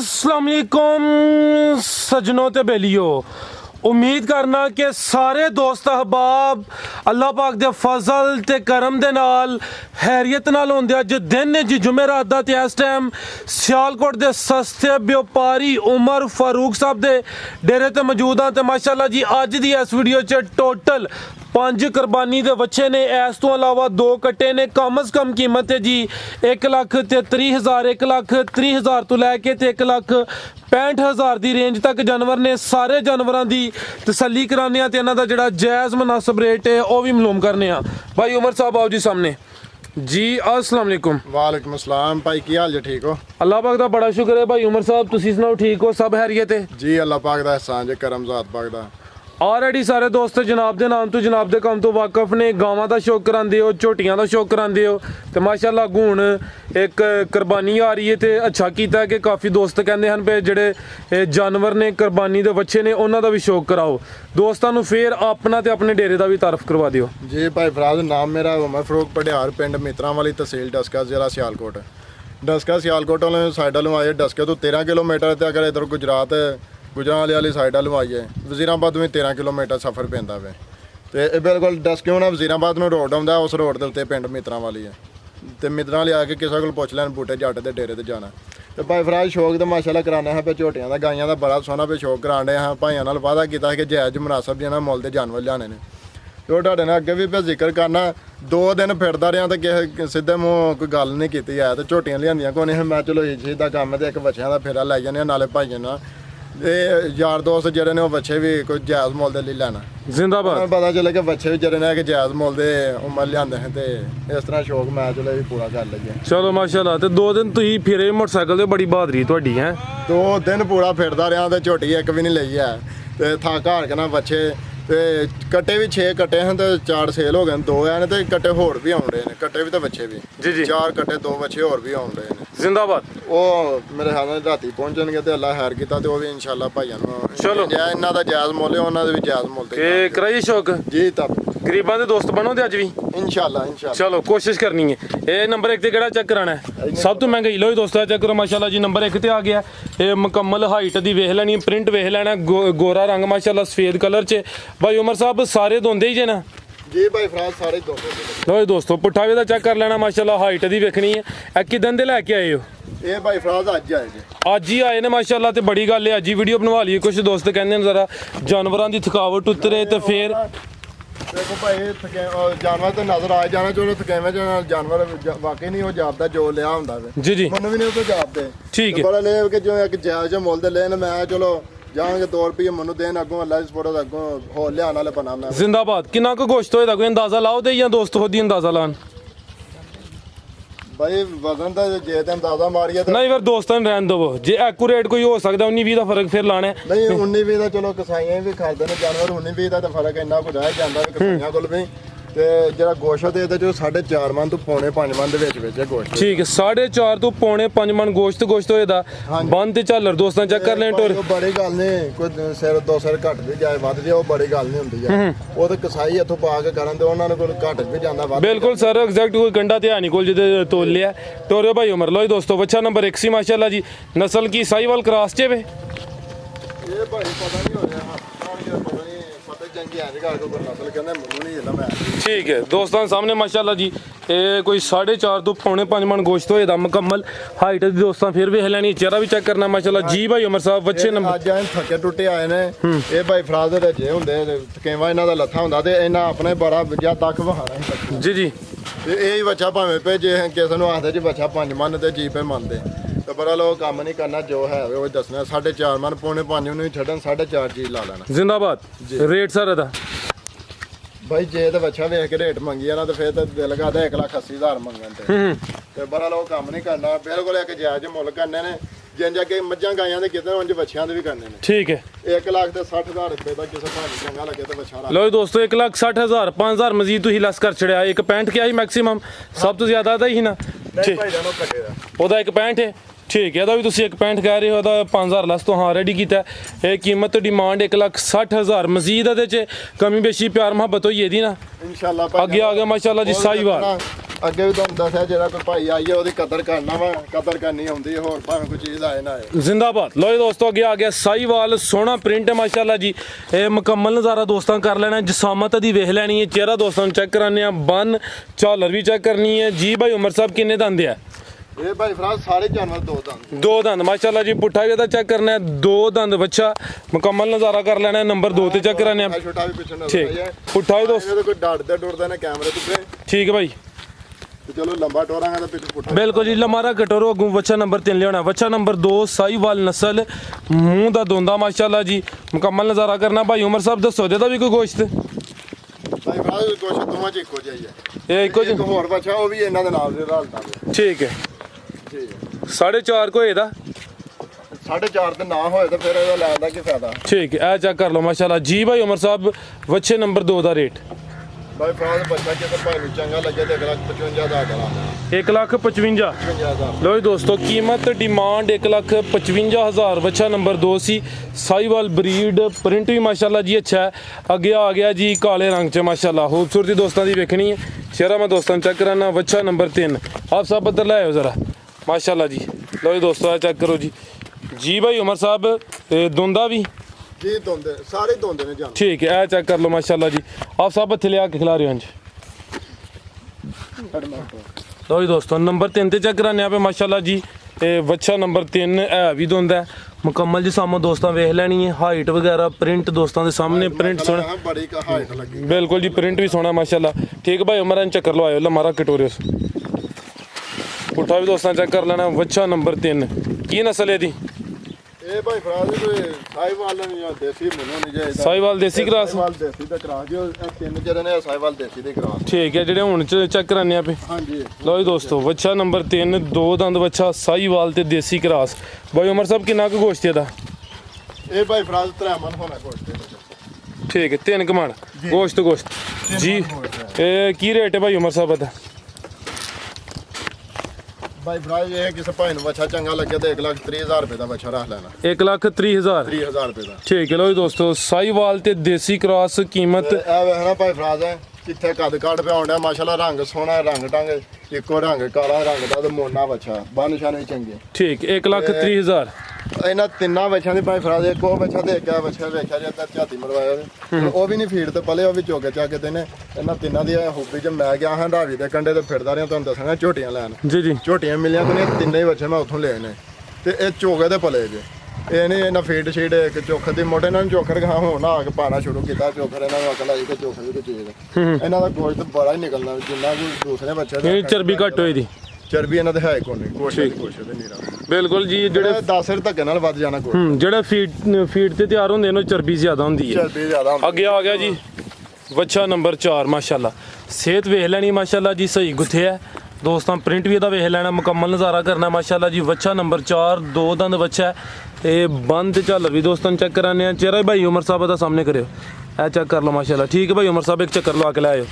अस्सलाम वालेकुम सजनों ते बेलियो। उम्मीद करना कि सारे दोस्त अहबाब अल्लाह पाक दे फजल ते करम दे नाल हैरियत नाल होंदे। अज दिन जी जुमेरात दा ते इस टाइम सियालकोट दे सस्ते व्यापारी उमर फारूक साहब दे डेरे ते मौजूद हाँ। ते माशाअल्लाह जी अज दी इस वीडियो च टोटल 5 कुर्बानी दे बच्चे ने, इस तो अलावा 2 कट्टे ने। कम अज़ कम कीमत है जी 1,33,000, 1,30,000 तो लैके 1,65,000 की रेंज तक जानवर ने। सारे जानवरों की तसल्ली कराने ते इन्हां दा जिहड़ा जायज़ मुनासिब रेट है वह भी मालूम करने। भाई उमर साहब आओ जी सामने जी। अस्सलाम वालेकुम। वालेकुम अस्सलाम भाई, की हाल जी? ठीक हो? अल्लाह पाक दा बड़ा शुक्र है। भाई उमर साहब तुसीं सुनाओ, ठीक हो? सब हैरियत है जी? अल्लाह पाक दा एहसान जे, करम ज़ात पाक दा। ऑलरेडी सारे दोस्त जनाब के नाम तो जनाब के काम तो वाकफ ने। गावां का शौक कराते हो, झोटियां का शौक कराते हो, तो माशाअल्लाह हूँ एक कुर्बानी आ रही है। तो अच्छा किया कि काफ़ी दोस्त कहते हैं पे जोड़े जानवर ने कुर्बानी के बच्चे ने उन्हों का भी शौक कराओ। दोस्तों फिर अपना तो अपने डेरे का भी तारफ करवा दियो जी। भाई फराज नाम मेरा उमर फारूक पटियार, पिंड मित्रां वाली, तहसील डस्का, जिला सियालकोट। डस्का सियालकोट वाले साइड वालों आए, डस्के तो 13 किलोमीटर। तो अगर इधर गुजरात गुजरात वाली साइड वालों आइए, वजीराबाद में 13 किलोमीटर सफ़र पैंदा वे। तो बिल्कुल डस्क्यों ना वजीराबाद में रोड आउंदा, उस रोड के उत्ते पिंड मित्रां वाली है। तो मित्रां वाली आके किसी को पुछ लैन बूटे जट के डेरे ते जाना। तो भाई फराज शौक तो माशाअल्लाह कराने हैं पे झोटियां का, गाइयां का बड़ा सोहना पे शौक कराने हैं। भाइयों नाल वादा किया कि जायज़ मुनासब जिन्हें मुल के जानवर लियाने ने। तो तुहाडे नाल अगे भी पे जिक्र करना, 2 दिन फिरदा रहा तो किसी सीधे मूँह कोई गल नहीं की है। तो झोटियां लियांदियां कोई नहीं, मैं चलो इसी का काम है तो एक बच्चों का फेरा लै जाने नाले भाइयों नाल। यार दोस्त जड़े ने वो बच्चे भी कोई जायज़ मुल ले लैना। जिंदाबाद। पता चले कि बच्चे भी जड़े ने कि जायज़ मुल दे उमर लियाते हैं। तो इस तरह शौक मैं चलो भी पूरा कर लगे। चलो माशाअल्लाह। तो 2 दिन तुम फिरे मोटरसाइकिल से, बड़ी बहादरी तुहाडी है। 2 दिन पूरा फिरदा रहा तो झोटी एक भी नहीं लई है। तो था घर के ना बच्चे तो कट्टे भी 6 कट्टे हैं, तो 4 सेल हो गए, 2 हैं। तो कट्टे होर भी आउन रहे हैं, कट्टे भी तो बच्चे भी जी जी 4 कट्टे 2 बच्चे होर भी आउन रहे हैं। जिंदाबाद। वो मेरे ख्याल में राती पहुंचणगे तो अल्लाह खैर किया तो भी इंशाल्लाह भाइयों चलो इन्हों का जायज़ मुल है, उन्होंने भी जायज़ मुल के कराइए शौक जी। तब गरीबां दे दोस्त बनो ते अज भी इंशाल्लाह इंशाल्लाह। चलो कोशिश करनी है। ये नंबर 1 ते केड़ा चेक कराना है? सब तो महंगाई लो दोस्तों, चेक करो माशाल्लाह जी। नंबर 1 ते आ गया। ये मुकम्मल हाइट दी वेख लैनी, प्रिंट वेख लेना, गोरा रंग माशाल्लाह सफेद कलर च। भाई उमर साहब सारे दोंदे ही जे ना? जी भाई फराज सारे दोंदे। लो दोस्तों पुट्ठा भी चेक कर लेना माशाल्लाह, हाइट दी वेखनी है। ए किदन दे लैके आए हो? ये भाई फराज अज आए जी, अज ही आए ने माशाल्लाह। तो बड़ी गल है, अज ही वीडियो बनवा ली। कुछ दोस्त कहते हैं जरा जानवरों की थकावट उतरे तो फिर देखो भाई जानवर तो नजर आ जाना। चलो थकेवे जानवर वाकई नहीं वो जापदा जो लिया होंदा वे। जी जी मनु भी नहीं तो जापदे। ठीक है। बड़ा ले के जो एक जायज़ मुल दे लेन, मैं चलो जांगे 2 रुपये मनु देन, अगों अल्लाह दी सपोर्ट अगों होर लियान वाले बना मैं। जिंदाबाद। कितना को गोश्त होएगा कोई अंदाजा लाओ दे, या दोस्त खुद ही अंदाजा लान? भाई वजन तो जे ते अंदाजा मारिए नहीं फिर दोस्तों ने रहन दो, जे एक्यूरेट कोई हो सकता 19-20 का फर्क फिर लाना है। नहीं 19-20 का चलो कसाइयां भी खाते हैं जानवर, 19-20 का तो फर्क इन्ना कुछ रह जाता है कसाइयां कोल भी। ते जरा गोश्त है जो 4.5 मन तो पौने 5 मन दे विच है गोश्त। ठीक है, 4.5 तो पौने 5 मन गोश्त होएदा। बंद ते झालर दोस्तों चेक कर लें टोर। बड़ी गल नहीं, कोई सिर 2 सिर घट भी जाए वध जाए, वो बड़ी गल नहीं होंदी है। वो तो कसाई इत्थों पा के करन ते उन्हां कोल घट भी जांदा वध। बिल्कुल सर एग्जैक्ट कोई गंडा ते है नहीं कोल जिदे तोल लिया टोरे। भाई उमर लो दोस्तों बच्चा नंबर 1 सी माशाल्लाह जी। नस्ल की साहिवाल क्रॉस चे वे? ये भाई पता नहीं हो रहा, पता नहीं पता चंगी है जगह को नस्ल कहंदे मुन्नू नहीं हिला मैं। ठीक है दोस्तों सामने माशाल्लाह जी ये कोई 4.5 तो पौने 5 मन गोश्त होएदा मुकम्मल हाइट दी। दोस्तों फिर भी हिलानी, चेहरा भी चेक करना माशाल्लाह जी। भाई उमर साहब बच्चे नंबर अज आए थके टुटे आए ने। ये भाई फराज दे जे हुंदे थकेवा इन्हां दा लत्था हुंदा ते इन्हां अपने बड़ा जा तक बहाना जी जी। यही बच्चा भावें भेजे किसी नूं आखदे जी बच्चा 5 मन ते जी पे मनदे। तो बड़ा लोग काम नहीं करना, जो है वो दसना। 4.5 मन पौने 5 नहीं छड्डन, 4.5 चीज ला लेना। जिंदाबाद। रेट सर दा भाई जे तो बच्चा वेख के रेट मंगी ना तो फिर तो दिल करदा 1,80,000 मंगन ते बड़ा लोग काम नहीं करना। बिल्कुल एक जायज़ मुल करने ने, जिंज अगे मज्झां गाइयां दे किते उंज बच्चियां दे भी करने ने। ठीक है। 1,60,000 रुपए का किसी भाई चंगा लगे तो बच्चा लो दोस्तों 1,60,000 5,000 मजीद तुसीं लैस कर छड़िया। 1.65 क्या ही मैक्सिमम सब तो ज्यादा था ही ना? ठीक, ओदा 1.65 है। ਠੀਕ ਹੈ, ਇਹਦਾ ਵੀ ਤੁਸੀਂ 1.65 ਕਹਿ ਰਹੇ ਹੋ, ਇਹਦਾ 5000 ਲੈਸ ਤੋਂ ਹਾਂ ਰੈਡੀ ਕੀਤਾ ਹੈ। ਇਹ ਕੀਮਤ ਡਿਮਾਂਡ 1,60,000 ਮਜ਼ੀਦ ਇਹਦੇ ਚ ਕਮੀ ਬੇਸ਼ੀ ਪਿਆਰ ਮੁਹੱਬਤ ਹੋਈ ਇਹਦੀ ਨਾ ਇਨਸ਼ਾਅੱਲਾ। ਅੱਗੇ ਆ ਗਿਆ ਮਾਸ਼ਾਅੱਲਾ ਜੀ ਸਾਹੀਵਾਲ। ਅੱਗੇ ਵੀ ਤੁਹਾਨੂੰ ਦੱਸਿਆ ਜਿਹੜਾ ਕੋਈ ਭਾਈ ਆਈਏ ਉਹਦੀ ਕਦਰ ਕਰਨਾ ਵਾ, ਕਦਰ ਕਰਨੀ ਆਉਂਦੀ ਹੋਰ ਭਾਵੇਂ ਕੋਈ ਚੀਜ਼ ਆਏ ਨਾ ਆਏ। ਜ਼ਿੰਦਾਬਾਦ। ਲੋ ਜੀ ਦੋਸਤੋ ਅੱਗੇ ਆ ਗਿਆ ਸਾਹੀਵਾਲ, ਸੋਹਣਾ ਪ੍ਰਿੰਟ ਹੈ ਮਾਸ਼ਾਅੱਲਾ ਜੀ। ਇਹ ਮੁਕੰਮਲ ਨਜ਼ਾਰਾ ਦੋਸਤਾਂ ਕਰ ਲੈਣਾ, ਜਸਾਮਤ ਦੀ ਵੇਖ ਲੈਣੀ ਹੈ, ਚਿਹਰਾ ਦੋਸਤਾਂ ਨੂੰ ਚੈੱਕ ਕਰਾਣੇ ਆ, ਬੰਨ ਝਾਲਰ ਵੀ ਚੈੱਕ ਕਰਨੀ ਹੈ ਜੀ। ਭਾਈ ਉਮਰ ਸਾਹਿਬ ਕਿੰਨੇ ਦੰਦ ਆ? ਇਹ ਭਾਈ ਫਰਾਜ਼ ਸਾਰੇ ਜਾਨਵਰ ਦੋ ਦੰਦ, ਦੋ ਦੰਦ ਮਾਸ਼ਾਅੱਲਾ ਜੀ। ਪੁੱਠਾ ਵੀ ਇਹਦਾ ਚੈੱਕ ਕਰਨਾ ਹੈ, ਦੋ ਦੰਦ ਬੱਚਾ ਮੁਕੰਮਲ ਨਜ਼ਾਰਾ ਕਰ ਲੈਣਾ ਹੈ। ਨੰਬਰ 2 ਤੇ ਚੈੱਕ ਕਰਾਣੇ ਆ। ਛੋਟਾ ਵੀ ਪਿੱਛੇ ਠੀਕ ਪੁੱਠਾ ਵੀ ਦੋਸਤ ਇਹਦੇ ਕੋਈ ਡਰਦਾ ਡੁਰਦਾ ਨਾ ਕੈਮਰੇ ਤੋਂ। ਠੀਕ ਹੈ ਭਾਈ, ਤੇ ਚਲੋ ਲੰਬਾ ਟੋਰਾਂਗਾ ਤਾਂ ਪਿੱਛੇ ਪੁੱਠਾ ਬਿਲਕੁਲ ਜੀ। ਲਮਾਰਾ ਕਟੋਰੋ ਅੱਗੋਂ ਬੱਚਾ ਨੰਬਰ 3 ਲਿਆਉਣਾ। ਬੱਚਾ ਨੰਬਰ 2 ਸਾਹੀਵਾਲ ਨਸਲ, ਮੂੰਹ ਦਾ ਦੋਂਦਾ ਮਾਸ਼ਾਅੱਲਾ ਜੀ। ਮੁਕੰਮਲ ਨਜ਼ਾਰਾ ਕਰਨਾ। ਭਾਈ ਉਮਰ ਸਾਹਿਬ ਦੱਸੋ ਇਹਦਾ ਵੀ ਕੋਈ ਗੋਸ਼ਤ? ਭਾਈ ਫਰਾਜ਼ ਕੁਛ ਦੋਵਾਂ ਚ ਇੱਕੋ ਜਿਹਾ ਹੀ ਹੈ। ਇਹ ਇੱਕੋ ਇੱਕ ਹੋਰ ਬੱਚਾ ਉਹ ਵੀ ਇਹਨਾਂ ਦੇ ਨਾਲ ਦੇ ਰਲਦਾ ਵੇ। ਠੀਕ ਹੈ, ਠੀਕ ਹੈ। 4.5 ਕੋ ਇਹਦਾ 4.5 ਤੇ ਨਾ ਹੋਏ ਤਾਂ ਫਿਰ ਇਹਦਾ ਲੈਣ ਦਾ ਕੀ ਫਾਇਦਾ। ਠੀਕ ਹੈ, ਇਹ ਚੈੱਕ ਕਰ ਲਓ ਮਾਸ਼ਾਅੱਲਾ ਜੀ। ਭਾਈ ਉਮਰ ਸਾਹਿਬ ਬੱਚੇ ਨੰਬਰ 2 ਦਾ ਰੇਟ? ਭਾਈ ਫਰਾਜ਼ ਬੱਚਾ ਕਿਤੇ ਭਾਈ ਨੂੰ ਚੰਗਾ ਲੱਗੇ ਤੇ 1,55,000 ਦਾ 1,55,000। ਲੋ ਜੀ ਦੋਸਤੋ ਕੀਮਤ ਡਿਮਾਂਡ 1,55,000। ਬੱਚਾ ਨੰਬਰ 2 ਸੀ। ਸਾਹੀਵਾਲ ਬਰੀਡ, ਪ੍ਰਿੰਟ ਵੀ ਮਾਸ਼ਾਅੱਲਾ ਜੀ ਅੱਛਾ ਹੈ। ਅੱਗੇ ਆ ਗਿਆ ਜੀ ਕਾਲੇ ਰੰਗ ਚ ਮਾਸ਼ਾਅੱਲਾ, ਖੂਬਸੂਰਤੀ ਦੋਸਤਾਂ ਦੀ ਵੇਖਣੀ ਹੈ। ਚਿਹਰਾ ਮੈਂ ਦੋਸਤਾਂ ਨੂੰ ਚੈੱਕ ਕਰਾਨਾ। ਬੱਚਾ ਨੰਬਰ 3 ਆਪ ਸਭ ਬੱਦਰ ਲੈ ਆਓ ਜ਼ਰਾ ਮਾਸ਼ਾਅੱਲਾ ਜੀ। ਲੋ ਜੀ ਦੋਸਤੋ ਆ ਚੈੱਕ ਕਰੋ ਜੀ ਭਾਈ ਉਮਰ ਸਾਹਿਬ ਦੁੰਦਾ ਵੀ ਜੀ ਦੋਂਦੇ ਸਾਰੇ ਦੋਂਦੇ ਨੇ ਜਾਨ। ਠੀਕ ਹੈ, ਇਹ ਚੈੱਕ ਕਰ ਲਓ ਮਾਸ਼ਾਅੱਲਾ ਜੀ। ਆਪ ਸਭ ਇੱਥੇ ਲਿਆ ਕੇ ਖਿਲਾ ਰਹੇ ਹੋ ਜੀ। ਲੋ ਜੀ ਦੋਸਤੋ ਨੰਬਰ 3 ਤੇ ਚੈੱਕ ਕਰਾਨੇ ਆਪੇ ਮਾਸ਼ਾਅੱਲਾ ਜੀ। ਤੇ ਬੱਚਾ ਨੰਬਰ 3 ਇਹ ਵੀ ਦੋਂਦਾ ਮੁਕੰਮਲ ਜੀ। ਸਾਹਮਣੇ ਦੋਸਤਾਂ ਵੇਖ ਲੈਣੀ ਹੈ, ਹਾਈਟ ਵਗੈਰਾ ਪ੍ਰਿੰਟ ਦੋਸਤਾਂ ਦੇ ਸਾਹਮਣੇ ਪ੍ਰਿੰਟ ਸੋਹਣਾ, ਬੜੀ ਹਾਈਟ ਲੱਗੀ ਬਿਲਕੁਲ ਜੀ। ਪ੍ਰਿੰਟ ਵੀ ਸੋਹਣਾ ਮਾਸ਼ਾਅੱਲਾ। ਠੀਕ ਭਾਈ ਉਮਰਾਂ ਚੱਕਰ ਲਵਾਇਓ ਲਮਾਰਾ ਕਟੋਰੀਅਸ। ਪੁੱਠਾ ਵੀ ਦੋਸਤਾਂ ਚੈੱਕ ਕਰ ਲੈਣਾ। ਬੱਚਾ ਨੰਬਰ 3 ਕੀ ਨਸਲ ਹੈ ਦੀ? ਇਹ ਭਾਈ ਫਰਾਜ਼ ਕੋਈ ਸਾਹੀਵਾਲ ਜਾਂ ਦੇਸੀ ਮੈਨੂੰ ਨਹੀਂ ਜਾਇਦਾ। ਸਾਹੀਵਾਲ ਦੇਸੀ ਕਰਾਸ? ਸਾਹੀਵਾਲ ਦੇਸੀ ਦਾ ਕਰਾਸ ਜੋ ਇਹ ਤਿੰਨ ਜਿਹੜੇ ਨੇ ਸਾਹੀਵਾਲ ਦੇਸੀ ਦੇ ਕਰਾਸ। ਠੀਕ ਹੈ, ਜਿਹੜੇ ਹੁਣ ਚੈੱਕ ਕਰਾਨੇ ਆਪੇ। ਹਾਂਜੀ ਲਓ ਜੀ ਦੋਸਤੋ ਬੱਚਾ ਨੰਬਰ 3 ਦੋ ਦੰਦ ਬੱਚਾ ਸਾਹੀਵਾਲ ਤੇ ਦੇਸੀ ਕਰਾਸ। ਭਾਈ ਉਮਰ ਸਾਹਿਬ ਕਿੰਨਾ ਕੁ ਗੋਸ਼ਤ ਇਹਦਾ? ਇਹ ਭਾਈ ਫਰਾਜ਼ 3 ਮਨ ਹੋਣਾ ਗੋਸ਼ਤ ਦੇ। ਠੀਕ ਹੈ, 3 ਕਮਾਣ ਗੋਸ਼ਤ ਜੀ। ਇਹ ਕੀ ਰੇਟ ਹੈ ਭਾਈ ਉਮਰ ਸਾਹਿਬ ਦਾ? ਭਾਈ ਫਰਾਜ਼ ਇਹ ਕਿਸੇ ਭਾਈ ਨੂੰ ਬੱਚਾ ਚੰਗਾ ਲੱਗੇ ਤੇ 1,30,000 ਰੁਪਏ ਦਾ ਬੱਚਾ ਰੱਖ ਲੈਣਾ। 1,30,000 ਰੁਪਏ ਦਾ। ਠੀਕ ਹੈ। ਲਓ ਜੀ ਦੋਸਤੋ ਸਾਹੀਵਾਲ ਤੇ ਦੇਸੀ ਕਰਾਸ ਕੀਮਤ ਇਹ ਵੇਖਣਾ ਭਾਈ ਫਰਾਜ਼ ਹੈ ਕਿੱਥੇ ਕੱਦ ਕਾਠ ਪਿਆ ਹੁੰਦਾ ਮਾਸ਼ਾਅੱਲਾ। ਰੰਗ ਸੋਹਣਾ, ਰੰਗ ਟੰਗ ਇੱਕੋ ਰੰਗ, ਕਾਲਾ ਰੰਗ ਦਾ ਤੇ ਮੋਨਾ ਬੱਚਾ, ਬੰਨ ਨਿਸ਼ਾਨ ਵੀ ਚੰਗੇ। ਠੀਕ 1,30,000। ਇਹਨਾਂ ਤਿੰਨਾਂ ਬੱਚਿਆਂ ਦੀ ਭਾਈ ਫਰਾਜ਼ ਇੱਕ ਉਹ ਬੱਚਾ ਤੇ ਇੱਕ ਆ ਬੱਚਾ ਵੇਖਿਆ ਜੇ ਤਾਂ ਝਾਤੀ ਮਰਵਾਇਆ ਉਹ ਵੀ ਨਹੀਂ ਫੀਡ ਤੇ ਪਲੇ, ਉਹ ਵੀ ਚੋਗੇ ਚਾਕੇ ਤੇ ਨੇ। ਇਹਨਾਂ ਤਿੰਨਾਂ ਦੀ ਹੋਬੀ ਚ ਮੈਂ ਗਿਆ ਹਾਂ ਢਾਵੀ ਦੇ ਕੰਡੇ ਤੇ ਫਿਰਦਾ ਰਿਹਾ, ਤੁਹਾਨੂੰ ਦੱਸਾਂਗਾ ਝੋਟੀਆਂ ਲੈਣ। ਜੀ ਝੋਟੀਆਂ ਮਿਲੀਆਂ ਤੇ ਤਿੰਨੇ ਹੀ ਬੱਚੇ ਮੈਂ ਉੱਥੋਂ ਲਏ ਨੇ ਤੇ ਇਹ ਚੋਗੇ ਤੇ ਪਲੇ ਜੇ। ਇਹ ਨਹੀਂ ਇਹਨਾਂ ਫੀਡ ਸ਼ੀਡ ਇੱਕ ਚੋਖਰ ਦੀ ਮੋਟੇ ਇਹਨਾਂ ਨੂੰ ਚੋਖਰ ਖਾ ਹੋਣਾ ਆ ਕੇ ਪਾਣਾ ਸ਼ੁਰੂ ਕੀਤਾ। ਚੋਖਰ ਇਹਨਾਂ ਨੂੰ ਅਕਲ ਆਈ ਕਿ ਚੋਖਰ ਵੀ ਕੋਈ ਚੀਜ਼ ਇਹਨਾਂ ਦਾ ਗੋਸ਼ਤ ਬੜਾ ਹੀ ਨਿਕਲਣਾ ਜਿੰਨਾ ਕੋਈ ਦੂਸਰੇ ਬੱਚੇ ਦਾ। ਚਰਬੀ ਘੱਟ ਹੋਈ ਦੀ? ਚਰਬੀ ਇਹਨਾਂ ਦੇ ਹੈ ਕੋਨੇ ਗੋਸ਼ਤ ਦੇ ਨੀਰਾ ਬਿਲਕੁਲ ਜੀ। ਜਿਹੜੇ 10 ਸਿਰ ਧੱਕੇ ਨਾਲ ਵੱਧ ਜਾਣਾ ਗੋਸ਼ਤ। ਜਿਹੜਾ ਫੀਡ ਤੇ ਤਿਆਰ ਹੁੰਦੇ ਨੇ ਚਰਬੀ ਜ਼ਿਆਦਾ ਹੁੰਦੀ ਹੈ। ਚਰਬੀ ਜ਼ਿਆਦਾ ਅੱਗੇ ਆ ਗਿਆ ਜੀ ਬੱਚਾ ਨੰਬਰ 4 ਮਾਸ਼ਾਅੱਲਾ। ਸਿਹਤ ਵੇਖ ਲੈਣੀ ਮਾਸ਼ਾਅੱਲਾ ਜੀ, ਸਹੀ ਗੁੱਥੇ ਹੈ ਦੋਸਤਾਂ। ਪ੍ਰਿੰਟ ਵੀ ਇਹਦਾ ਵੇਖ ਲੈਣਾ, ਮੁਕੰਮਲ ਨਜ਼ਾਰਾ ਕਰਨਾ ਮਾਸ਼ਾਅੱਲਾ ਜੀ। ਬੱਚਾ ਨੰਬਰ 4 ਦੋ ਦੰਦ ਬੱਚਾ ਹੈ ਤੇ ਬੰਦ ਝਾਲਰ ਵੀ ਦੋਸਤਾਂ ਨੂੰ ਚੈੱਕ ਕਰਾਨੇ ਆ। ਚਿਹਰਾ ਭਾਈ ਉਮਰ ਸਾਹਿਬ ਦਾ ਸਾਹਮਣੇ ਕਰਿਓ, ਇਹ ਚੈੱਕ ਕਰ ਲਓ ਮਾਸ਼ਾਅੱਲਾ। ਠੀਕ ਹੈ ਭਾਈ ਉਮਰ ਸਾਹਿਬ ਇੱਕ ਚੱਕਰ ਲਵਾ ਕੇ ਲੈ ਆਇਓ।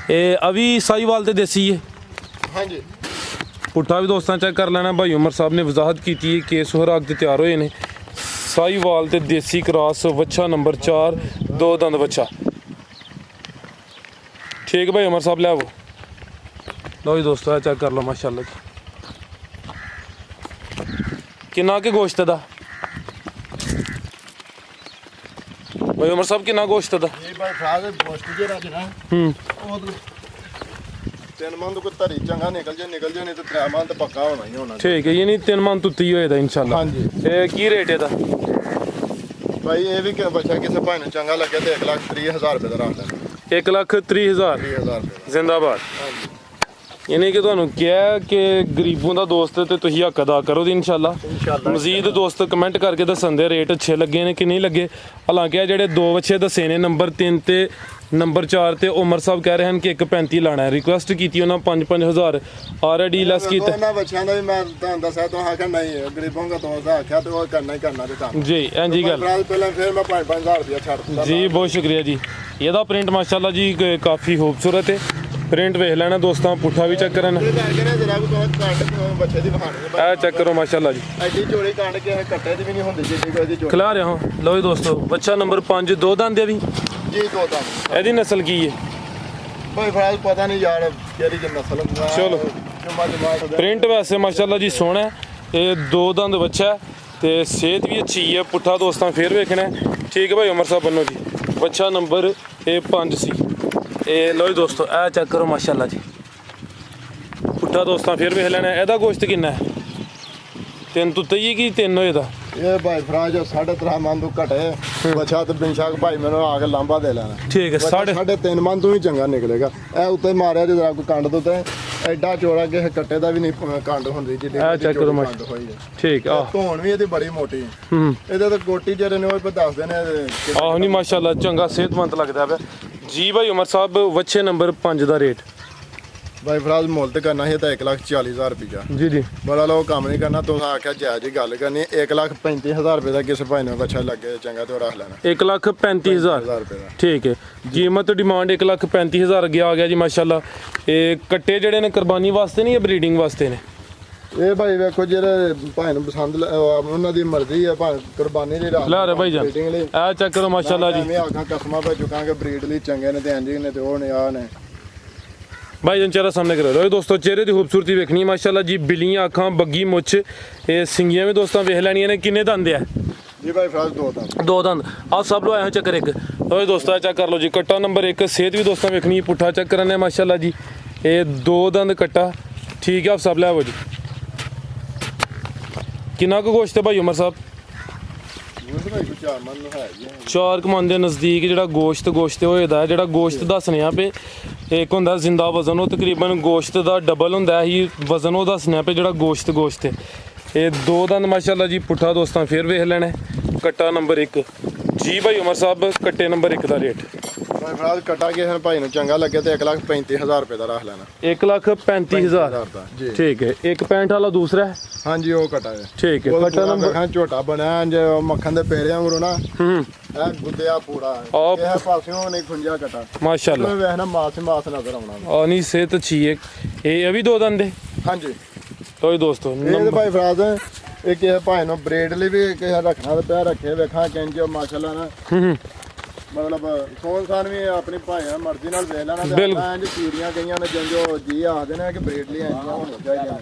ਇਹ ਅਵੀ ਸਾਹੀਵਾਲ ਤੇ ਦੇਸੀ ਹੈ? ਹਾਂਜੀ। ਪੁੱਠਾ ਵੀ ਦੋਸਤਾਂ ਚੈੱਕ ਕਰ ਲੈਣਾ। ਭਾਈ ਉਮਰ ਸਾਹਿਬ ਨੇ ਵਜ਼ਾਹਤ ਕੀਤੀ ਹੈ ਕਿ ਸੁਹਰਾਗ ਤੇ ਤਿਆਰ ਹੋਏ ਨੇ। ਸਾਹੀਵਾਲ ਤੇ ਦੇਸੀ ਕਰਾਸ ਬੱਚਾ ਨੰਬਰ 4 ਦੋ ਦੰਦ ਬੱਚਾ। ਠੀਕ ਭਾਈ ਉਮਰ ਸਾਹਿਬ ਲੈ ਆਵੋ। ਲਓ ਜੀ ਦੋਸਤੋ ਚੈੱਕ ਕਰ ਲਓ ਮਾਸ਼ਾਅੱਲਾ ਜੀ। ਕਿੰਨਾ ਕੇ ਗੋਸ਼ਤ ਦਾ ਭਾਈ ਉਮਰ ਸਾਹਿਬ? ਕਿੰਨਾ ਗੋਸ਼ਤ ਦਾ? ਇਹ ਭਾਈ ਫਰਾਜ਼ ਗੋਸ਼ਤ ਜਿਹੜਾ ਜਨਾ ਉਹ 3 ਮਨ ਤੋਂ ਕੋਈ ਧਰੀ ਚੰਗਾ ਨਿਕਲ ਜੇ ਨਹੀਂ ਤੇ 3 ਮਨ ਤਾਂ ਪੱਕਾ ਹੋਣਾ ਹੀ ਹੋਣਾ। ਠੀਕ ਹੈ, ਯਾਨੀ 3 ਮਨ ਤੁੱਤੀ ਹੋਏ ਦਾ ਇਨਸ਼ਾਅੱਲਾ। ਹਾਂਜੀ। ਇਹ ਕੀ ਰੇਟ ਇਹਦਾ? ਭਾਈ ਇਹ ਵੀ ਕਿ ਬੱਚਾ ਕਿਸੇ ਭਾਈ ਨੂੰ ਚੰਗਾ ਲੱਗੇ ਤੇ 1,30,000 ਰੁਪਏ ਦਾ ਰੱਖ ਲੈਣਾ। 1,30,000 ਜ਼ਿੰਦਾਬਾਦ। ਹਾਂਜੀ। ਯਾਨੀ ਕਿ ਤੁਹਾਨੂੰ ਕਿਹਾ ਕਿ ਗਰੀਬੋਂ ਦਾ ਦੋਸਤ ਤੇ ਤੁਸੀਂ ਹੱਕ ਅਦਾ ਕਰੋ ਦੀ ਇਨਸ਼ਾਅੱਲਾ। ਮਜ਼ੀਦ ਦੋਸਤ ਕਮੈਂਟ ਕਰਕੇ ਦੱਸਣ ਦੇ ਰੇਟ ਅੱਛੇ ਲੱਗੇ ਨੇ ਕਿ ਨਹੀਂ ਲੱਗੇ। ਹਾਲਾਂਕਿ ਇਹ ਜਿਹੜੇ ਦੋ ਬੱਚੇ ਦੱਸੇ ਨੇ ਨੰਬਰ 3 ਤੇ ਨੰਬਰ 4 ਤੇ ਉਮਰ ਸਾਹਿਬ ਕਹਿ ਰਹੇ ਹਨ ਕਿ 1,35 ਲਾਣਾ ਹੈ। ਰਿਕੁਐਸਟ ਕੀਤੀ ਉਹਨਾਂ 5-5000 ਆਲਰੇਡੀ ਲੈਸ ਕੀਤਾ। ਉਹਨਾਂ ਬੱਚਿਆਂ ਦਾ ਵੀ ਮੈਂ ਤੁਹਾਨੂੰ ਦੱਸਿਆ ਤੋਂ ਆਖਿਆ ਨਹੀਂ ਗਰੀਬੋਂ ਦਾ ਦੋਸਤ ਆਖਿਆ ਤੇ ਉਹ ਕਰਨਾ ਹੀ ਕਰਨਾ ਤੇ ਕੰਮ ਜੀ। ਇੰਜੀ ਗੱਲ ਪਹਿਲਾਂ ਫਿਰ ਮੈਂ 5-5000 ਰੁਪਇਆ ਛੱਡ ਦਿੱਤਾ ਜੀ। ਬਹੁਤ ਸ਼ੁਕਰੀਆ ਜੀ। ਇਹਦਾ ਪ੍ਰਿੰਟ ਮਾਸ਼ਾਅੱਲਾ ਜੀ ਕਾਫੀ ਖੂਬਸੂਰਤ ਹੈ। ਪ੍ਰਿੰਟ ਵੇਖ ਲੈਣਾ ਦੋਸਤਾਂ, ਪੁੱਠਾ ਵੀ ਚੈੱਕ ਕਰਨ। ਇਹ ਕਰਕੇ ਨਾ ਜਰਾ ਕੋਈ ਕੰਡ ਬੱਚੇ ਦੀ ਵਿਖਾਣੀ ਇਹ ਚੈੱਕ ਕਰੋ ਮਾਸ਼ਾਅੱਲਾ ਜੀ, ਐਡੀ ਚੋੜੀ ਕੰਡ ਕਿਸੇ ਕੱਟੇ ਦੀ ਵੀ ਨਹੀਂ ਹੁੰਦੀ ਜਿੱਡੀ ਕੋਈ ਦੀ ਚੋੜੀ। ਖਿਲਾ ਰਿਹਾ ਹਾਂ। ਲਓ ਜੀ ਦੋਸਤੋ, ਬੱਚਾ ਨੰਬਰ 5 ਦੋ ਦੰਦ ਹੈ ਵੀ। ਜੀ ਦੋ ਤਾਂ ਇਹਦੀ ਨਸਲ ਕੀ ਹੈ? ਭਾਈ ਫਰਾਜ਼ ਪਤਾ ਨਹੀਂ ਯਾਰ ਕਿਹੜੀ ਜੀ ਨਸਲ ਹੈ। ਚਲੋ। ਪ੍ਰਿੰਟ ਵੈਸੇ ਮਾਸ਼ਾਅੱਲਾ ਜੀ ਸੋਹਣਾ ਹੈ। ਇਹ ਦੋ ਦੰਦ ਬੱਚਾ ਹੈ ਤੇ ਸਿਹਤ ਵੀ ਅੱਛੀ ਹੈ। ਪੁੱਠਾ ਦੋਸਤਾਂ ਫੇਰ ਵੇਖਣਾ ਹੈ। ਠੀਕ ਹੈ ਭਾਈ ਉਮਰ ਸਾਹਿਬ ਬੰਨੋ ਜੀ। ਬੱਚਾ ਨੰਬਰ ਇਹ 5 ਸੀ। ਇਹ ਲਓ ਜੀ ਦੋਸਤੋ, ਇਹ ਚੈੱਕ ਕਰੋ ਮਾਸ਼ਾਅੱਲਾ ਜੀ, ਪੁੱਠਾ ਦੋਸਤਾਂ ਫੇਰ ਵੇਖ ਲੈਣਾ। ਇਹਦਾ ਗੋਸ਼ਤ ਕਿੰਨਾ ਹੈ? 3 ਤੋਂ 23 ਕੀ 3 ਹੋਏ ਦਾ? ਇਹ ਭਾਈ ਫਰਾਜ਼ 3.5 ਮਨ ਤੋਂ ਘਟੇ ਬੱਚਾ ਤੇ ਬਿਨਸ਼ਾਕ ਭਾਈ ਮੈਨੂੰ ਆ ਕੇ ਲਾਂਬਾ ਦੇ ਲੈਣਾ। ਠੀਕ ਹੈ। 3.5 ਮਨ ਤੋਂ ਹੀ ਚੰਗਾ ਨਿਕਲੇਗਾ। ਇਹ ਉੱਤੇ ਮਾਰਿਆ ਜੇ ਜਰਾ ਕੋਈ ਕੰਡ ਤੋਂ ਤੇ ਐਡਾ ਚੋੜਾ ਕਿਸੇ ਕੱਟੇ ਦਾ ਵੀ ਨਹੀਂ ਕੰਡ ਹੁੰਦੀ ਜਿੱਡੀ ਚੈੱਕ ਕਰੋ ਕੰਡ ਹੋਈ ਹੈ। ਠੀਕ ਆ। ਧੋਣ ਵੀ ਇਹਦੀ ਬੜੀ ਮੋਟੀ। ਇਹਦੇ ਤਾਂ ਕੋਟੀ ਜਿਹੜੇ ਨੇ ਉਹ ਦੱਸਦੇ ਨੇ ਆਹ ਨਹੀਂ ਮਾਸ਼ਾਅੱਲਾ ਚੰਗਾ ਸਿਹਤਮੰਦ ਲੱਗਦਾ ਪਿਆ ਜੀ। ਭਾਈ ਉਮਰ ਸਾਹਿਬ ਵੱਛੇ ਨੰਬਰ 5 ਦਾ ਰੇਟ? ਭਾਈ ਫਰਾਜ਼ ਮੁੱਲ ਤੇ ਕਰਨਾ ਸੀ ਤਾਂ 1,40,000 ਰੁਪਇਆ। ਜੀ ਜੀ। ਬੜਾ ਲੋਕ ਕੰਮ ਨਹੀਂ ਕਰਨਾ। ਤੁਸੀਂ ਆਖਿਆ ਜਾਇਜ਼ ਹੀ ਗੱਲ ਕਰਨੀ। 1,35,000 ਰੁਪਏ ਦਾ ਕਿਸੇ ਭਾਈ ਨੂੰ ਬੱਚਾ ਲੱਗੇ ਚੰਗਾ ਤੇ ਉਹ ਰੱਖ ਲੈਣਾ। 1,35,000 ਰੁਪਏ ਦਾ। ਠੀਕ ਹੈ। ਕੀਮਤ ਡਿਮਾਂਡ 1,35,000 ਅੱਗੇ ਆ ਗਿਆ ਜੀ ਮਾਸ਼ਾਅੱਲਾ। ਇਹ ਕੱਟੇ ਜਿਹੜੇ ਨੇ ਕੁਰਬਾਨੀ ਵਾਸਤੇ ਨਹੀਂ, ਇਹ ਬਰੀਡਿੰਗ ਵਾਸਤੇ ਨੇ? ਇਹ ਭਾਈ ਵੇਖੋ ਜਿਹੜੇ ਭਾਈ ਨੂੰ ਪਸੰਦ ਉਹਨਾਂ ਦੀ ਮਰਜ਼ੀ ਹੈ। ਭਾਵੇਂ ਕੁਰਬਾਨੀ ਲਈ ਰੱਖ ਲਾ ਰਹੇ ਭਾਈ ਜਾਨ। breeding ਲਈ। ਇਹ ਚੈੱਕ ਕਰੋ ਮਾਸ਼ਾਅੱਲਾ ਜੀ। ਮੈਂ ਆਖਾਂ ਕਸਮਾਂ ਪੈ ਚੁੱਕਾਂਗੇ ਬਰੀਡ ਲਈ ਚੰਗੇ ਨੇ ਤੇ ਇੰਜ ਨੇ ਤੇ ਉਹ ਨੇ ਆ ਨੇ। ਭਾਈ ਜਾਨ ਚਿਹਰਾ ਸਾਹਮਣੇ ਕਰੋ। ਲੋ ਦੋਸਤੋ, ਚਿਹਰੇ ਦੀ ਖੂਬਸੂਰਤੀ ਵੇਖਣੀ ਮਾਸ਼ਾਅੱਲਾ ਜੀ। ਬਿੱਲੀਆਂ ਅੱਖਾਂ, ਬੱਗੀ ਮੁੱਛ, ਇਹ ਸਿੰਗੀਆਂ ਵੀ ਦੋਸਤਾਂ ਵੇਖ ਲੈਣੀਆਂ ਨੇ। ਕਿੰਨੇ ਦੰਦ ਆ? ਜੀ ਭਾਈ ਫਰਾਜ਼ ਦੋ ਤਾਂ ਦੋ ਦੰਦ। ਆਹ ਸਭ ਲੋ ਆਏ ਹੋ ਚੱਕਰ ਇੱਕ। ਲੋ ਦੋਸਤਾਂ ਚੈੱਕ ਕਰ ਲਓ ਜੀ। ਕੱਟਾ ਨੰਬਰ 1। ਸਿਹਤ ਵੀ ਦੋਸਤਾਂ ਵੇਖਣੀ, ਪੁੱਠਾ ਚੈੱਕ ਕਰਨਾ ਮਾਸ਼ਾਅੱਲਾ ਜੀ। ਇਹ ਦੋ ਦੰਦ ਕੱਟਾ। ਠੀਕ ਹੈ, ਆਪ ਸਭ ਲੈ ਆਵੋ ਜੀ। ਕਿੰਨਾ ਕੁ ਗੋਸ਼ਤ ਹੈ ਭਾਈ ਉਮਰ ਸਾਹਿਬ? ਭਾਈ ਕੋਈ 4 ਮਨ ਹੈ ਜੀ। 4 ਕਮਾਨ ਦੇ ਨਜ਼ਦੀਕ ਜਿਹੜਾ ਗੋਸ਼ਤ ਹੋਏਦਾ। ਜਿਹੜਾ ਗੋਸ਼ਤ ਦੱਸਣੇ ਆ ਪਏ, ਇੱਕ ਹੁੰਦਾ ਜ਼ਿੰਦਾ ਵਜ਼ਨ, ਉਹ ਤਕਰੀਬਨ ਗੋਸ਼ਤ ਦਾ ਡਬਲ ਹੁੰਦਾ ਹੀ ਵਜ਼ਨ। ਉਹ ਦੱਸਣੇ ਪਏ ਜਿਹੜਾ ਗੋਸ਼ਤ ਹੈ। ਇਹ ਦੋ ਦੰਦ ਮਾਸ਼ਾਅੱਲਾ ਜੀ। ਪੁੱਠਾ ਦੋਸਤਾਂ ਫੇਰ ਵੇਖ ਲੈਣਾ। ਕੱਟਾ ਨੰਬਰ 1 ਜੀ ਭਾਈ ਉਮਰ ਸਾਹਿਬ। ਕੱਟੇ ਨੰਬਰ 1 ਦਾ ਰੇਟ? ਭਾਈ ਫਰਾਜ਼ ਕੱਟਾ ਕਿਸੇ ਭਾਈ ਨੂੰ ਚੰਗਾ ਲੱਗੇ ਤੇ 1,35,000 ਰੁਪਏ ਦਾ ਰੱਖ ਲੈਣਾ। 1,35,000 ਦਾ ਜੀ। ਠੀਕ ਹੈ। 1.65 ਵਾਲਾ ਦੂਸਰਾ ਹੈ? ਹਾਂਜੀ ਉਹ ਕੱਟਾ ਹੈ। ਠੀਕ ਹੈ। ਕੱਟਾ ਨੰਬਰ ਝੋਟਾ ਬਣਿਆ ਜੇ ਮੱਖਣ ਦੇ ਪੇੜਿਆਂ ਵਾਂਗੂ ਨਾ। ਇਹ ਗੁੱਦਿਆ ਪੂਰਾ ਇਹ ਪਾਸਿਓਂ ਨਹੀਂ ਖੁੰਝਾ ਕੱਟਾ ਮਾਸ਼ਾਅੱਲਾ। ਵੇਖਣਾ ਮਾਸ ਨਜ਼ਰ ਆਉਣਾ। ਆ ਨਹੀਂ ਸਿਹਤ ਅੱਛੀ ਹੈ। ਇਹ ਵੀ ਦੋ ਦੰਦ ਦੇ? ਹਾਂਜੀ। ਲੋ ਦੋਸਤੋ, ਇਹ ਭਾਈ ਫਰਾਜ਼ ਇਹ ਕਿਸੇ ਭਾਈ ਨੂੰ ਬਰੀਡ ਲਈ ਵੀ ਕਿਸੇ ਰੱਖਣਾ ਤੇ ਪਿਆ ਰੱਖੇ ਵੇਖਾਂ ਕਿੰਜ ਮਾਸ਼ਾਅੱਲਾ ਨਾ। ਮਤਲਬ ਸੋਨਸਾਨ ਵੀ ਆਪਣੀ ਭਾਈਆਂ ਮਰਜ਼ੀ ਨਾਲ ਵੇਖ ਲੈਣਾ। ਤੇ ਇੰਜ ਚੀੜੀਆਂ ਗਈਆਂ ਨੇ ਜੋ ਜੀ ਆਖਦੇ ਨੇ ਕਿ ਬਰੀਡ ਲਈ ਆਈਆਂ ਹੋਣੀਆਂ ਚਾਹੀਦੀਆਂ।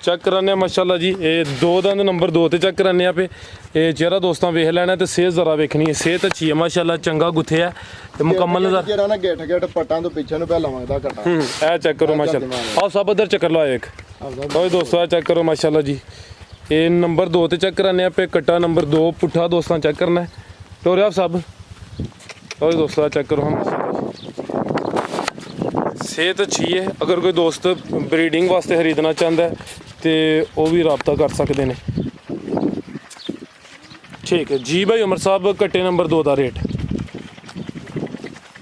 ਚੈੱਕ ਕਰਾਨੇ ਮਾਸ਼ਾਅੱਲਾ ਜੀ। ਇਹ ਦੋ ਦੰਦ ਨੰਬਰ 2 ਤੇ ਚੈੱਕ ਕਰਾਨੇ ਆਪੇ। ਇਹ ਚਿਹਰਾ ਦੋਸਤਾਂ ਵੇਖ ਲੈਣਾ ਤੇ ਸਿਹਤ ਜ਼ਰਾ ਵੇਖਣੀ ਹੈ। ਸਿਹਤ ਅੱਛੀ ਹੈ ਮਾਸ਼ਾਅੱਲਾ, ਚੰਗਾ ਗੁੱਥਿਆ ਤੇ ਮੁਕੰਮਲ ਨਜ਼ਰ। ਜਿਹੜਾ ਨਾ ਗੇਟ ਪੱਟਾਂ ਤੋਂ ਪਿੱਛੇ ਨੂੰ ਪਹਿਲਾਂ ਮੰਗਦਾ ਕੱਟਾ। ਇਹ ਚੈੱਕ ਕਰੋ ਮਾਸ਼ਾਅੱਲਾ। ਆਓ ਸਭ ਇੱਧਰ ਚੱਕਰ ਲਾਓ ਇੱਕ। ਲਓ ਦੋਸਤੋ, ਇਹ ਚੈੱਕ ਕਰੋ ਮਾਸ਼ਾਅੱਲਾ ਜੀ। ਇਹ ਨੰਬਰ 2 ਤੇ ਚੈੱਕ ਕਰਾਨੇ ਆਪੇ। ਕੱਟਾ ਨੰਬਰ 2 ਪੁੱਠਾ ਦੋਸਤਾਂ ਚੈੱਕ ਕਰਨਾ ਹੈ। ਤੋਰੇ ਆਪ ਸਭ। ਲਓ ਦੋਸਤੋ, ਇਹ ਚੈੱਕ ਕਰੋ ਹਮ ਸਿਹਤ ਅੱਛੀ ਹੈ। ਅਗਰ ਕੋਈ ਦੋਸਤ ਬਰੀਡਿੰਗ ਵਾਸਤੇ ਖਰੀਦਣਾ ਚਾਹੁੰਦਾ ਹੈ ਤੇ ਉਹ ਵੀ ਰਾਬਤਾ ਕਰ ਸਕਦੇ ਨੇ। ਠੀਕ ਹੈ ਜੀ ਭਾਈ ਉਮਰ ਸਾਹਿਬ। ਕੱਟੇ ਨੰਬਰ 2 ਦਾ ਰੇਟ?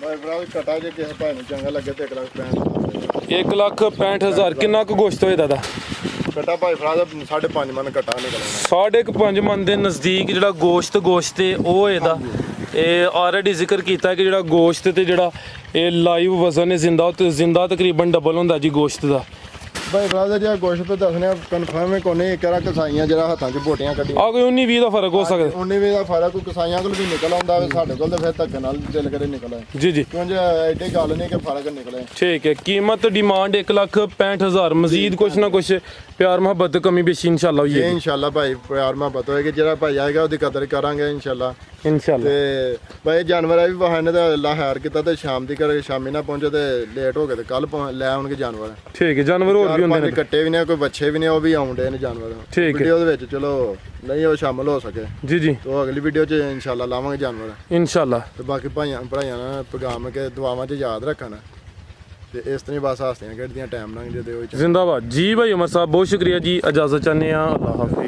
ਭਾਈ ਫਰਾਜ਼ ਕੱਟਾ ਜੇ ਕਿਸੇ ਭਾਈ ਨੂੰ ਚੰਗਾ ਲੱਗੇ ਤੇ 1,65,000। 1,65,000 ਕਿੰਨਾ ਕੁ ਗੋਸ਼ਤ ਹੋਏ ਦਾਦਾ? ਕੱਟਾ ਭਾਈ ਫਰਾਜ਼ 5.5 ਮਨ ਕੱਟਾ ਨਿਕਲਣਾ। 5.5 ਮਨ ਦੇ ਨਜ਼ਦੀਕ ਜਿਹੜਾ ਗੋਸ਼ਤ ਹੈ ਉਹ ਇਹਦਾ। ਇਹ ਆਲਰੇਡੀ ਜ਼ਿਕਰ ਕੀਤਾ ਕਿ ਜਿਹੜਾ ਗੋਸ਼ਤ ਤੇ ਜਿਹੜਾ ਇਹ ਲਾਈਵ ਵਜ਼ਨ ਹੈ ਜ਼ਿੰਦਾ ਤਕਰੀਬਨ ਡਬਲ ਹੁੰਦਾ ਜੀ ਗੋਸ਼ਤ ਦਾ। ਭਾਈ ਫਰਾਜ਼ ਜਿਹੜਾ ਗੋਸ਼ਤ ਤੇ ਦੱਸਣੇ ਕਨਫਰਮ ਹੈ ਕੋਈ ਨਹੀਂ। ਕਰਾ ਕਸਾਈਆਂ ਜਿਹੜਾ ਹੱਥਾਂ 'ਚ ਬੋਟੀਆਂ ਕੱਢੀਆਂ ਆ ਕੋਈ 19-20 ਦਾ ਫਰਕ ਹੋ ਸਕਦਾ। 19 ਦਾ ਫਰਕ ਕੋਈ ਕਸਾਈਆਂ ਕੋਲ ਵੀ ਨਿਕਲ ਆਉਂਦਾ ਵੇ, ਸਾਡੇ ਕੋਲ ਤਾਂ ਫਿਰ ਧੱਕੇ ਨਾਲ ਦਿਲ ਕਰੇ ਨਿਕਲ ਆਏ। ਜੀ ਜੀ। ਕਿਉਂਕਿ ਐਡੀ ਗੱਲ ਨਹੀਂ ਕਿ ਫਰਕ ਨਿਕਲੇ। ਠੀਕ ਹੈ। ਕੀਮਤ ਡਿਮਾਂਡ 1,65,000। ਮਜ਼ੀਦ ਕੁਛ ਨਾ ਕੁਛ ਪਿਆਰ ਮੁਹੱਬਤ ਕਮੀ ਬੇਸ਼ੀ ਇਨਸ਼ਾਅੱਲਾ ਹੋਈ ਹੈ। ਇਨਸ਼ਾਅੱਲਾ ਭਾਈ ਪਿਆਰ ਮੁਹੱਬਤ ਹੋਏਗੀ। ਜਿਹੜਾ ਭਾਈ ਆਏਗਾ ਉਹਦੀ ਕਦਰ ਕਰਾਂਗੇ ਇਨਸ਼ਾਅੱਲਾ। ਤੇ ਭਾਈ ਜਾਨਵਰ ਆ ਵੀ ਬਹਾਨੇ ਦਾ ਅੱਲਾ ਖੈਰ ਕੀਤਾ ਤੇ ਸ਼ਾਮ ਦੀ ਕਰਕੇ ਸ਼ਾਮੀ ਨਾ ਪਹੁੰਚੇ ਤੇ ਲੇਟ ਹੋ ਗਏ ਤੇ ਕੱਲ ਲੈ ਆਉਣਗੇ ਜਾਨਵਰ। ਠੀਕ ਹੈ। ਜਾਨਵਰ ਹੋਰ ਵੀ ਹੁੰਦੇ ਨੇ? ਕੱਟੇ ਵੀ ਨੇ, ਕੋਈ ਬੱਚੇ ਵੀ ਨੇ, ਉਹ ਵੀ ਆਉਂਦੇ ਨੇ ਜਾਨਵਰ। ਠੀਕ ਹੈ। ਵੀਡੀਓ ਦੇ ਵਿੱਚ ਚਲੋ ਨਹੀਂ ਉਹ ਸ਼ਾਮਲ ਹੋ ਸਕੇ ਜੀ ਜੀ। ਉਹ ਅਗਲੀ ਵੀਡੀਓ 'ਚ ਇਨਸ਼ਾਅੱਲਾ ਲਾਵਾਂਗੇ ਜਾਨਵਰ ਇਨਸ਼ਾਅੱਲਾ। ਤੇ ਬਾਕੀ ਭਾਈਆਂ ਨਾਲ ਪੈਗਾਮ ਕੇ ਦੁਆਵਾਂ 'ਚ ਯਾਦ ਰੱਖਣ ਤੇ ਇਸ ਤਰ੍ਹਾਂ ਬਸ ਹੱਸਦੀਆਂ ਖੇਡਦੀਆਂ ਟਾਈਮ ਲੰਘ ਜੇ। ਜ਼ਿੰਦਾਬਾਦ ਜੀ ਭਾਈ ਉਮਰ ਸਾਹਿਬ। ਬਹੁਤ ਸ਼ੁਕਰੀਆ ਜੀ। ਇਜਾਜ਼ਤ ਚਾਹੁੰਦੇ ਹਾਂ। ਅੱਲਾਹ ਹਾਫਿਜ਼।